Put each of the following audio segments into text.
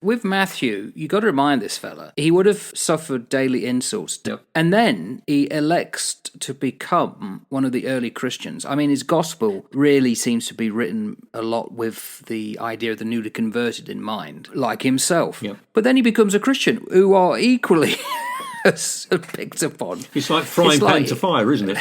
With Matthew, you got to remind this fella, he would have suffered daily insults. Yep. And then he elects to become one of the early Christians. I mean, his gospel really seems to be written a lot with the idea of the newly converted in mind, like himself. Yep. But then he becomes a Christian who are equally picked upon. It's like frying pan to fire, isn't it?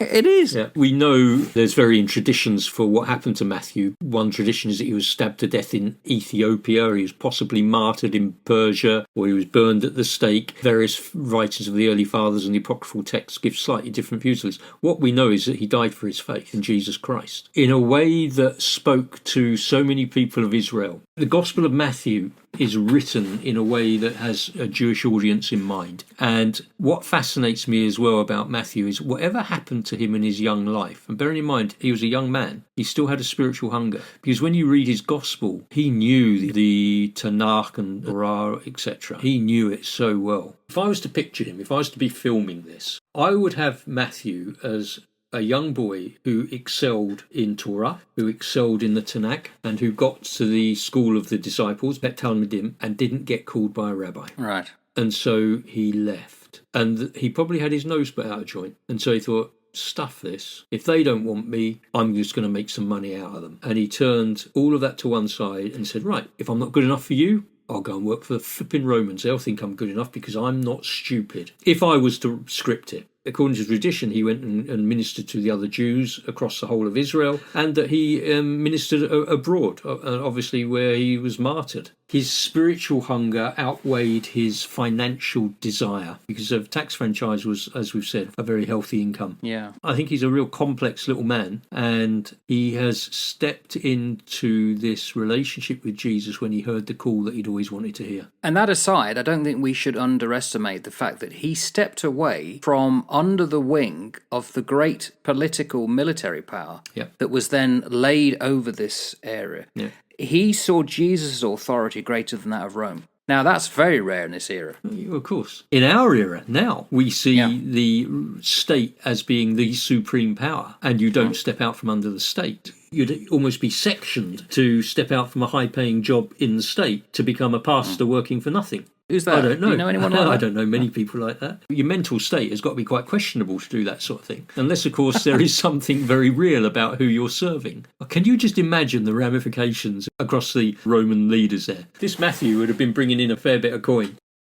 It is. Yeah. We know there's varying traditions for what happened to Matthew. One tradition is that he was stabbed to death in Ethiopia, he was possibly martyred in Persia, or he was burned at the stake. Various writers of the early fathers and the apocryphal texts give slightly different views of this. What we know is that he died for his faith in Jesus Christ in a way that spoke to so many people of Israel. The Gospel of Matthew is written in a way that has a Jewish audience in mind. And what fascinates me as well about Matthew is whatever happened to him in his young life, and bearing in mind he was a young man, he still had a spiritual hunger. Because when you read his Gospel, he knew the Tanakh and Torah, etc. He knew it so well. If I was to picture him, if I was to be filming this, I would have Matthew as a young boy who excelled in Torah, who excelled in the Tanakh, and who got to the school of the disciples, Bet Talmudim, and didn't get called by a rabbi. Right. And so he left. And he probably had his nose put out of joint. And so he thought, stuff this. If they don't want me, I'm just going to make some money out of them. And he turned all of that to one side and said, right, if I'm not good enough for you, I'll go and work for the flipping Romans. They'll think I'm good enough because I'm not stupid. If I was to script it, according to tradition, he went and ministered to the other Jews across the whole of Israel, and that he ministered abroad, obviously where he was martyred. His spiritual hunger outweighed his financial desire because of tax franchise was, as we've said, a very healthy income. Yeah. I think he's a real complex little man, and he has stepped into this relationship with Jesus when he heard the call that he'd always wanted to hear. And that aside, I don't think we should underestimate the fact that he stepped away from under the wing of the great political military power that was then laid over this area. Yeah. He saw Jesus' authority greater than that of Rome. Now, that's very rare in this era. Of course. In our era, now, we see the state as being the supreme power, and you don't step out from under the state. You'd almost be sectioned to step out from a high-paying job in the state to become a pastor working for nothing. Who's that? I don't know. Do you know anyone like that? I don't know many people like that. Your mental state has got to be quite questionable to do that sort of thing. Unless, of course, there is something very real about who you're serving. Can you just imagine the ramifications across the Roman leaders there? This Matthew would have been bringing in a fair bit of coin.